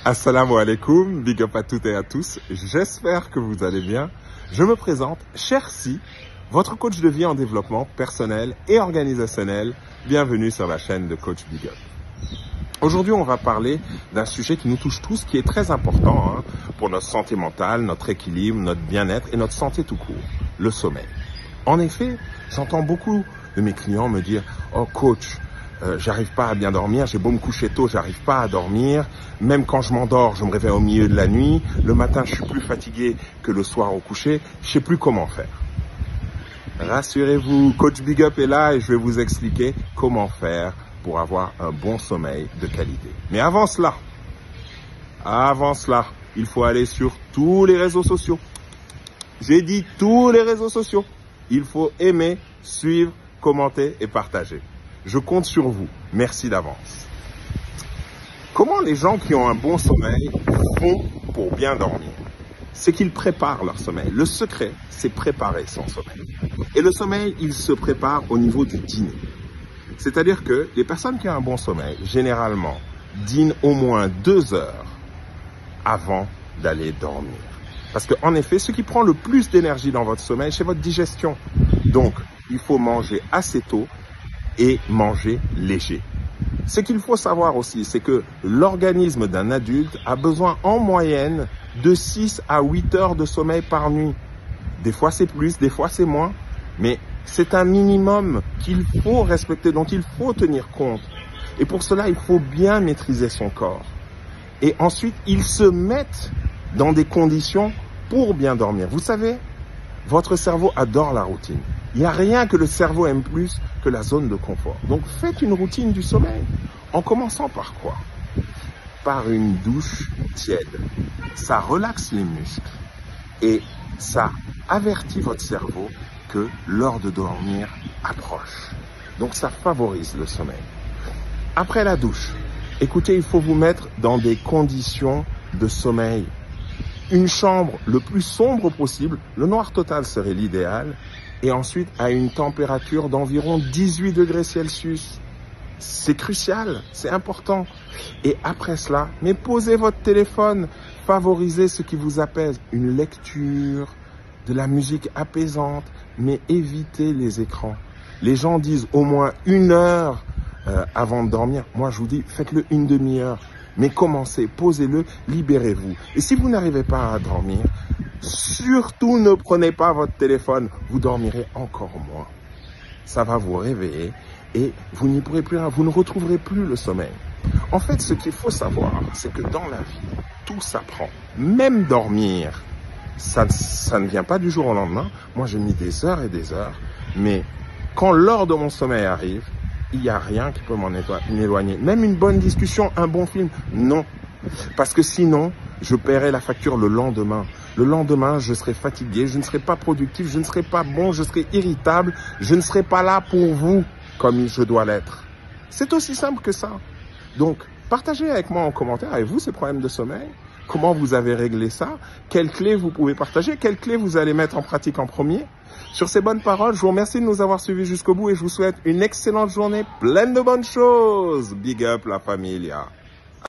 Assalamu alaikum, big up à toutes et à tous, j'espère que vous allez bien. Je me présente, Chersi, votre coach de vie en développement personnel et organisationnel. Bienvenue sur la chaîne de Coach Big Up. Aujourd'hui, on va parler d'un sujet qui nous touche tous, qui est très important pour notre santé mentale, notre équilibre, notre bien-être et notre santé tout court, le sommeil. En effet, j'entends beaucoup de mes clients me dire « Oh coach, j'arrive pas à bien dormir, j'ai beau me coucher tôt, j'arrive pas à dormir. Même quand je m'endors, je me réveille au milieu de la nuit. Le matin, je suis plus fatigué que le soir au coucher. Je sais plus comment faire. » Rassurez-vous, Coach Big Up est là et je vais vous expliquer comment faire pour avoir un bon sommeil de qualité. Mais avant cela, il faut aller sur tous les réseaux sociaux. J'ai dit tous les réseaux sociaux. Il faut aimer, suivre, commenter et partager. Je compte sur vous. Merci d'avance. Comment les gens qui ont un bon sommeil font pour bien dormir? C'est qu'ils préparent leur sommeil. Le secret, c'est préparer son sommeil. Et le sommeil, il se prépare au niveau du dîner. C'est-à-dire que les personnes qui ont un bon sommeil, généralement, dînent au moins 2 heures avant d'aller dormir. Parce qu'en effet, ce qui prend le plus d'énergie dans votre sommeil, c'est votre digestion. Donc, il faut manger assez tôt et manger léger. Ce qu'il faut savoir aussi, c'est que l'organisme d'un adulte a besoin en moyenne de 6 à 8 heures de sommeil par nuit. Des fois c'est plus, des fois c'est moins, mais c'est un minimum qu'il faut respecter, dont il faut tenir compte. Et pour cela, il faut bien maîtriser son corps. Et ensuite, ils se mettent dans des conditions pour bien dormir. Vous savez, votre cerveau adore la routine. Il n'y a rien que le cerveau aime plus que la zone de confort. Donc, faites une routine du sommeil. En commençant par quoi? Par une douche tiède. Ça relaxe les muscles et ça avertit votre cerveau que l'heure de dormir approche. Donc, ça favorise le sommeil. Après la douche, écoutez, il faut vous mettre dans des conditions de sommeil. Une chambre le plus sombre possible, le noir total serait l'idéal, et ensuite à une température d'environ 18 degrés Celsius. C'est crucial, c'est important. Et après cela, mais posez votre téléphone, favorisez ce qui vous apaise, une lecture, de la musique apaisante, mais évitez les écrans. Les gens disent au moins 1 heure avant de dormir. Moi, je vous dis, faites-le une demi-heure. Mais commencez, posez-le, libérez-vous. Et si vous n'arrivez pas à dormir, surtout ne prenez pas votre téléphone. Vous dormirez encore moins. Ça va vous réveiller et vous n'y pourrez plus, vous ne retrouverez plus le sommeil. En fait, ce qu'il faut savoir, c'est que dans la vie, tout s'apprend. Même dormir, ça ne vient pas du jour au lendemain. Moi, j'ai mis des heures et des heures. Mais quand l'heure de mon sommeil arrive, il n'y a rien qui peut m'en éloigner. Même une bonne discussion, un bon film, non. Parce que sinon, je paierai la facture le lendemain. Le lendemain, je serai fatigué, je ne serai pas productif, je ne serai pas bon, je serai irritable, je ne serai pas là pour vous comme je dois l'être. C'est aussi simple que ça. Donc, partagez avec moi en commentaire, avez-vous ces problèmes de sommeil? Comment vous avez réglé ça? Quelles clés vous pouvez partager? Quelles clés vous allez mettre en pratique en premier? Sur ces bonnes paroles, je vous remercie de nous avoir suivis jusqu'au bout et je vous souhaite une excellente journée pleine de bonnes choses. Big up la familia.